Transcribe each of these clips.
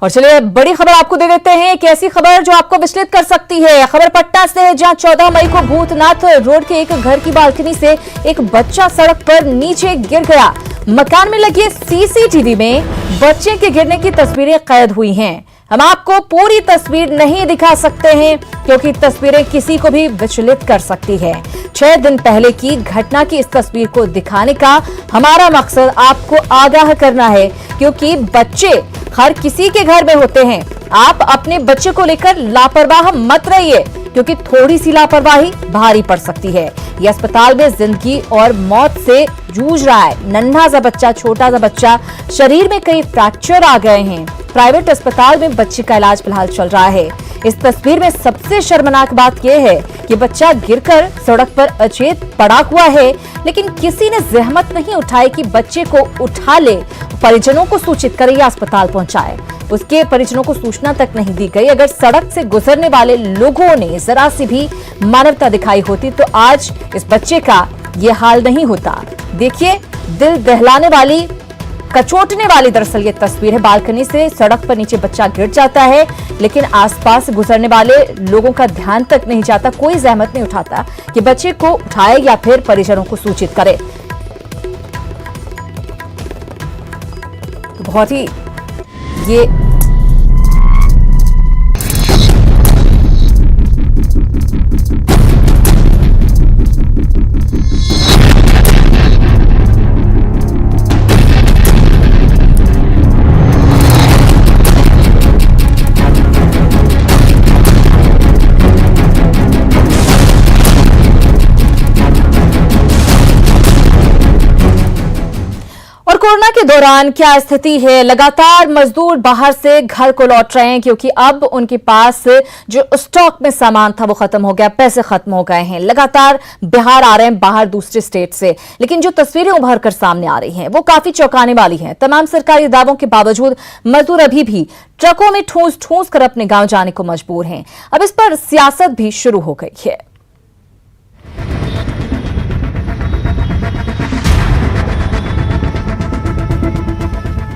और चलिए बड़ी खबर आपको दे देते हैं। एक ऐसी खबर जो आपको विचलित कर सकती है। खबर पटना से है, जहां 14 मई को भूतनाथ रोड के एक घर की बालकनी से एक बच्चा सड़क पर नीचे गिर गया। मकान में लगे सीसीटीवी में बच्चे के गिरने की तस्वीरें कैद हुई हैं। हम आपको पूरी तस्वीर नहीं दिखा सकते हैं क्योंकि तस्वीरें किसी को भी विचलित कर सकती है। 6 दिन पहले की घटना की इस तस्वीर को दिखाने का हमारा मकसद आपको आगाह करना है, क्योंकि बच्चे हर किसी के घर में होते हैं। आप अपने बच्चे को लेकर लापरवाह मत रहिए, क्योंकि थोड़ी सी लापरवाही भारी पड़ सकती है। ये अस्पताल में जिंदगी और मौत से जूझ रहा है। नन्हा सा बच्चा, छोटा सा बच्चा, शरीर में कई फ्रैक्चर आ गए हैं। प्राइवेट अस्पताल में बच्चे का इलाज फिलहाल चल रहा है। इस तस्वीर में सबसे शर्मनाक बात यह है कि बच्चा गिरकर सड़क पर अचेत पड़ा हुआ है, लेकिन किसी ने जहमत नहीं उठाई कि बच्चे को उठा ले, परिजनों को सूचित करे या अस्पताल पहुंचाए। उसके परिजनों को सूचना तक नहीं दी गई। अगर सड़क से गुजरने वाले लोगों ने जरा सी भी मानवता दिखाई होती तो आज इस बच्चे का ये हाल नहीं होता। देखिए, दिल दहलाने वाली, कचोटने वाली दरअसल ये तस्वीर है। बालकनी से सड़क पर नीचे बच्चा गिर जाता है, लेकिन आसपास गुजरने वाले लोगों का ध्यान तक नहीं जाता, कोई जहमत नहीं उठाता कि बच्चे को उठाए या फिर परिजनों को सूचित करे। तो बहुत ही ये कोरोना के दौरान क्या स्थिति है। लगातार मजदूर बाहर से घर को लौट रहे हैं, क्योंकि अब उनके पास जो स्टॉक में सामान था वो खत्म हो गया, पैसे खत्म हो गए हैं। लगातार बिहार आ रहे हैं बाहर दूसरे स्टेट से, लेकिन जो तस्वीरें उभर कर सामने आ रही हैं वो काफी चौंकाने वाली हैं। तमाम सरकारी दावों के बावजूद मजदूर अभी भी ट्रकों में ठूंस ठूंस कर अपने गांव जाने को मजबूर हैं। अब इस पर सियासत भी शुरू हो गई है।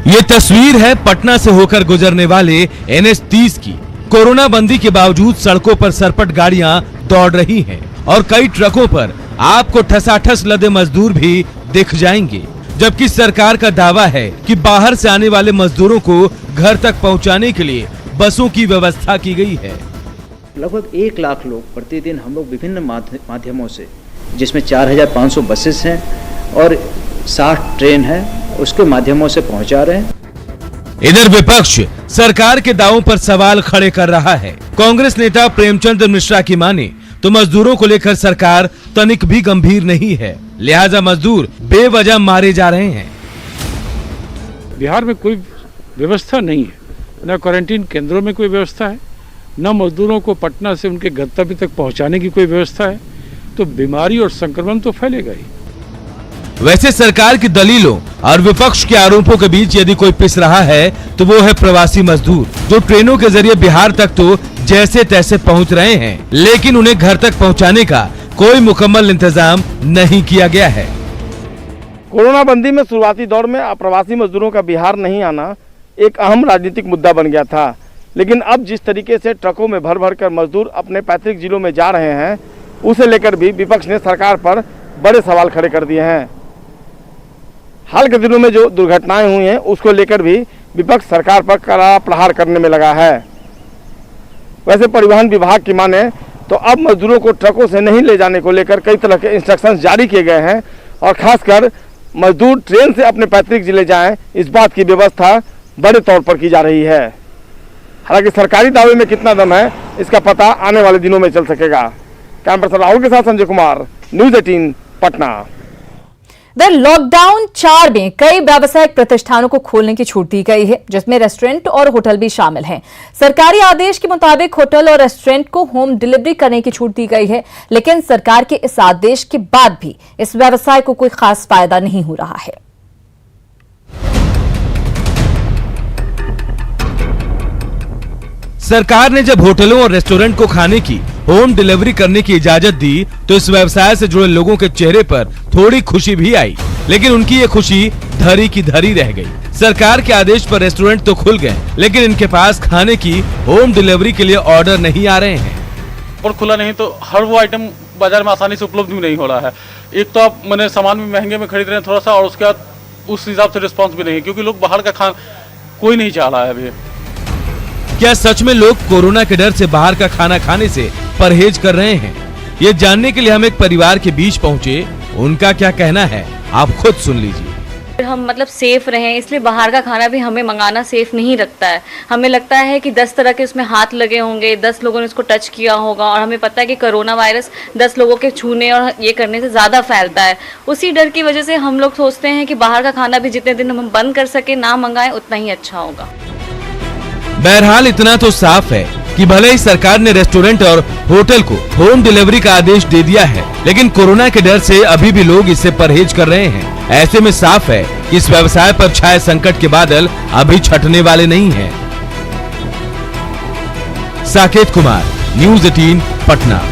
ये तस्वीर है पटना से होकर गुजरने वाले NH-30 की। कोरोना बंदी के बावजूद सड़कों पर सरपट गाड़ियां दौड़ रही हैं और कई ट्रकों पर आपको ठसाठस लदे मजदूर भी दिख जाएंगे, जबकि सरकार का दावा है कि बाहर से आने वाले मजदूरों को घर तक पहुंचाने के लिए बसों की व्यवस्था की गई है। लगभग 1 लाख लोग प्रतिदिन हम लोग विभिन्न माध्यमों से, जिसमें 4500 बसेस हैं और 60 ट्रेन है, उसके माध्यमों से पहुंचा रहे हैं। इधर विपक्ष सरकार के दावों पर सवाल खड़े कर रहा है। कांग्रेस नेता प्रेमचंद मिश्रा की माने तो मजदूरों को लेकर सरकार तनिक भी गंभीर नहीं है, लिहाजा मजदूर बेवजह मारे जा रहे हैं। बिहार में कोई व्यवस्था नहीं है, न क्वारंटीन केंद्रों में कोई व्यवस्था है, न मजदूरों को पटना से उनके गंतव्य तक पहुंचाने की कोई व्यवस्था है, तो बीमारी और संक्रमण तो फैलेगा ही। वैसे सरकार की दलीलों और विपक्ष के आरोपों के बीच यदि कोई पिस रहा है तो वो है प्रवासी मजदूर, जो ट्रेनों के जरिए बिहार तक तो जैसे तैसे पहुंच रहे हैं, लेकिन उन्हें घर तक पहुंचाने का कोई मुकम्मल इंतजाम नहीं किया गया है। कोरोना बंदी में शुरुआती दौर में अप्रवासी मजदूरों का बिहार नहीं आना एक अहम राजनीतिक मुद्दा बन गया था, लेकिन अब जिस तरीके से ट्रकों में भर भर कर मजदूर अपने पैतृक जिलों में जा रहे हैं, उसे लेकर भी विपक्ष ने सरकार पर बड़े सवाल खड़े कर दिए हैं। हाल के दिनों में जो दुर्घटनाएं हुई हैं, उसको लेकर भी विपक्ष सरकार पर कड़ा प्रहार करने में लगा है। वैसे परिवहन विभाग की माने तो अब मजदूरों को ट्रकों से नहीं ले जाने को लेकर कई तरह के इंस्ट्रक्शंस जारी किए गए हैं और खासकर मजदूर ट्रेन से अपने पैतृक जिले जाएं, इस बात की व्यवस्था बड़े तौर पर की जा रही है। हालांकि सरकारी दावे में कितना दम है, इसका पता आने वाले दिनों में चल सकेगा। कैमरा पर्सन राहुल के साथ संजय कुमार, न्यूज़ 18 पटना। लॉकडाउन 4 में कई व्यावसायिक प्रतिष्ठानों को खोलने की छूट दी गई है, जिसमें रेस्टोरेंट और होटल भी शामिल हैं। सरकारी आदेश के मुताबिक होटल और रेस्टोरेंट को होम डिलीवरी करने की छूट दी गई है, लेकिन सरकार के इस आदेश के बाद भी इस व्यवसाय को कोई खास फायदा नहीं हो रहा है। सरकार ने जब होटलों और रेस्टोरेंट को खाने की होम डिलीवरी करने की इजाजत दी तो इस व्यवसाय से जुड़े लोगों के चेहरे पर थोड़ी खुशी भी आई। लेकिन उनकी ये खुशी धरी की धरी रह गई। सरकार के आदेश पर रेस्टोरेंट तो खुल गए, लेकिन इनके पास खाने की होम डिलीवरी के लिए ऑर्डर नहीं आ रहे हैं। और खुला नहीं तो हर वो आइटम बाजार में आसानी से उपलब्ध भी नहीं हो रहा है। एक तो आप मैंने सामान भी महंगे में खरीद रहे हैं थोड़ा सा, और उसके बाद उस हिसाब से रिस्पांस भी नहीं है, क्योंकि लोग बाहर का खाना कोई नहीं चाह रहा है अभी। क्या सच में लोग कोरोना के डर से बाहर का खाना खाने से परहेज कर रहे हैं? ये जानने के लिए हम एक परिवार के बीच पहुंचे। उनका क्या कहना है आप खुद सुन लीजिए। हम मतलब सेफ रहें, इसलिए बाहर का खाना भी हमें मंगाना सेफ नहीं लगता है। हमें लगता है कि 10 तरह के उसमें हाथ लगे होंगे, 10 लोगों ने उसको टच किया होगा, और हमें पता है कि कोरोना वायरस 10 लोगों के छूने और ये करने से ज़्यादा फैलता है। उसी डर की वजह से हम लोग सोचते हैं कि बाहर का खाना भी जितने दिन हम बंद कर सके, ना मंगाएं, उतना ही अच्छा होगा। बहरहाल इतना तो साफ है कि भले ही सरकार ने रेस्टोरेंट और होटल को होम डिलीवरी का आदेश दे दिया है, लेकिन कोरोना के डर से अभी भी लोग इससे परहेज कर रहे हैं। ऐसे में साफ है कि इस व्यवसाय पर छाए संकट के बादल अभी छटने वाले नहीं हैं। साकेत कुमार, न्यूज़ 18 पटना।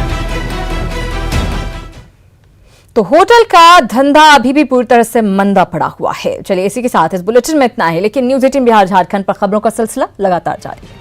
तो होटल का धंधा अभी भी पूरी तरह से मंदा पड़ा हुआ है। चलिए इसी के साथ इस बुलेटिन में इतना है, लेकिन न्यूज़ 18 बिहार झारखंड पर खबरों का सिलसिला लगातार जारी है।